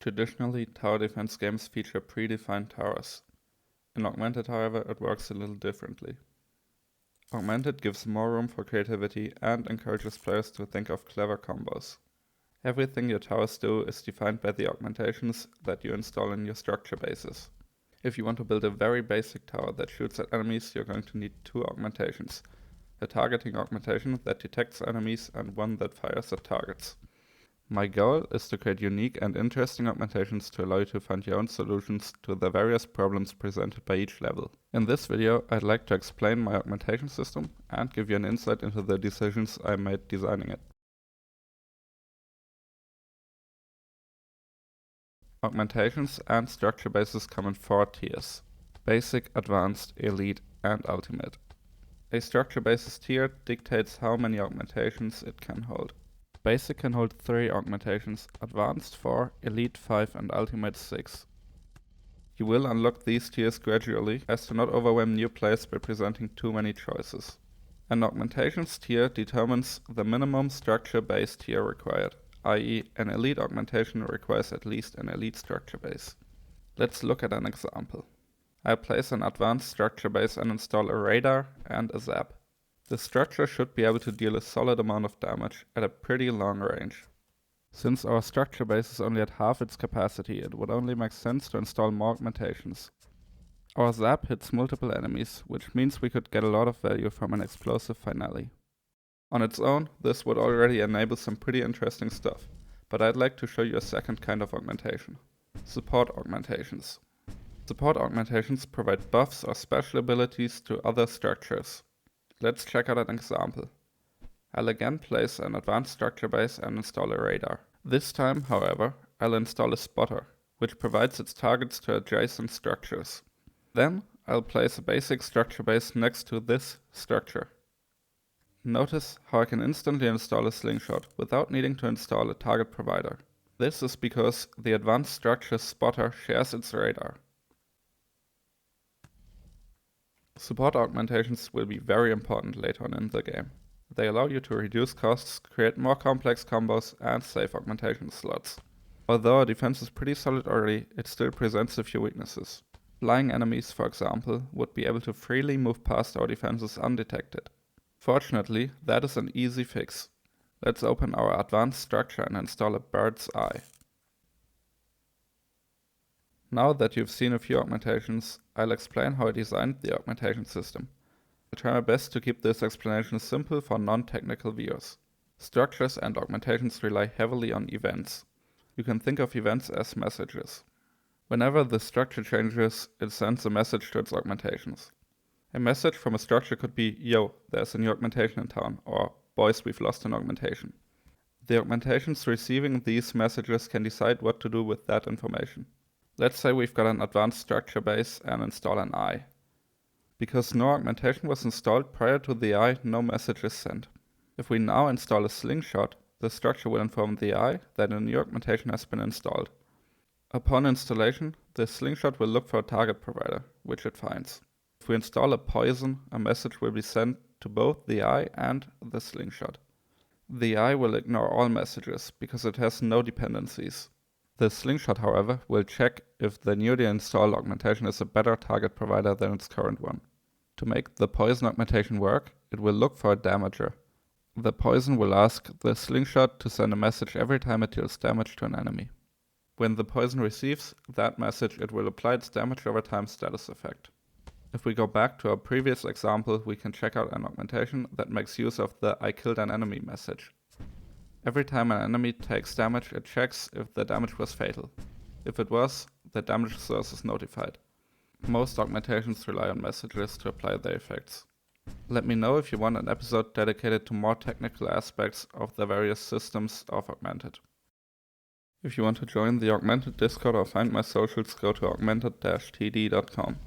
Traditionally, tower defense games feature predefined towers. In Augmented, however, it works a little differently. Augmented gives more room for creativity and encourages players to think of clever combos. Everything your towers do is defined by the augmentations that you install in your structure bases. If you want to build a very basic tower that shoots at enemies, you're going to need two augmentations. A targeting augmentation that detects enemies and one that fires at targets. My goal is to create unique and interesting augmentations to allow you to find your own solutions to the various problems presented by each level. In this video, I'd like to explain my augmentation system and give you an insight into the decisions I made designing it. Augmentations and structure bases come in 4 tiers: Basic, Advanced, Elite, and Ultimate. A structure bases tier dictates how many augmentations it can hold. Basic can hold 3 augmentations, Advanced 4, Elite 5 and Ultimate 6. You will unlock these tiers gradually as to not overwhelm new players by presenting too many choices. An augmentations tier determines the minimum structure base tier required, i.e. an Elite augmentation requires at least an Elite structure base. Let's look at an example. I place an advanced structure base and install a radar and a zap. The structure should be able to deal a solid amount of damage at a pretty long range. Since our structure base is only at half its capacity, it would only make sense to install more augmentations. Our zap hits multiple enemies, which means we could get a lot of value from an explosive finale. On its own, this would already enable some pretty interesting stuff, but I'd like to show you a second kind of augmentation: support augmentations. Support augmentations provide buffs or special abilities to other structures. Let's check out an example. I'll again place an advanced structure base and install a radar. This time, however, I'll install a spotter, which provides its targets to adjacent structures. Then, I'll place a basic structure base next to this structure. Notice how I can instantly install a slingshot without needing to install a target provider. This is because the advanced structure spotter shares its radar. Support augmentations will be very important later on in the game. They allow you to reduce costs, create more complex combos, and save augmentation slots. Although our defense is pretty solid already, it still presents a few weaknesses. Flying enemies, for example, would be able to freely move past our defenses undetected. Fortunately, that is an easy fix. Let's open our advanced structure and install a bird's eye. Now that you've seen a few augmentations, I'll explain how I designed the augmentation system. I'll try my best to keep this explanation simple for non-technical viewers. Structures and augmentations rely heavily on events. You can think of events as messages. Whenever the structure changes, it sends a message to its augmentations. A message from a structure could be, "Yo, there's a new augmentation in town," or "Boys, we've lost an augmentation." The augmentations receiving these messages can decide what to do with that information. Let's say we've got an advanced structure base and install an eye. Because no augmentation was installed prior to the eye, no message is sent. If we now install a slingshot, the structure will inform the eye that a new augmentation has been installed. Upon installation, the slingshot will look for a target provider, which it finds. If we install a poison, a message will be sent to both the eye and the slingshot. The eye will ignore all messages because it has no dependencies. The slingshot, however, will check if the newly installed augmentation is a better target provider than its current one. To make the poison augmentation work, it will look for a damager. The poison will ask the slingshot to send a message every time it deals damage to an enemy. When the poison receives that message, it will apply its damage over time status effect. If we go back to our previous example, we can check out an augmentation that makes use of the "I killed an enemy" message. Every time an enemy takes damage, it checks if the damage was fatal. If it was, the damage source is notified. Most augmentations rely on messages to apply their effects. Let me know if you want an episode dedicated to more technical aspects of the various systems of Augmented. If you want to join the Augmented Discord or find my socials, go to augmented-td.com.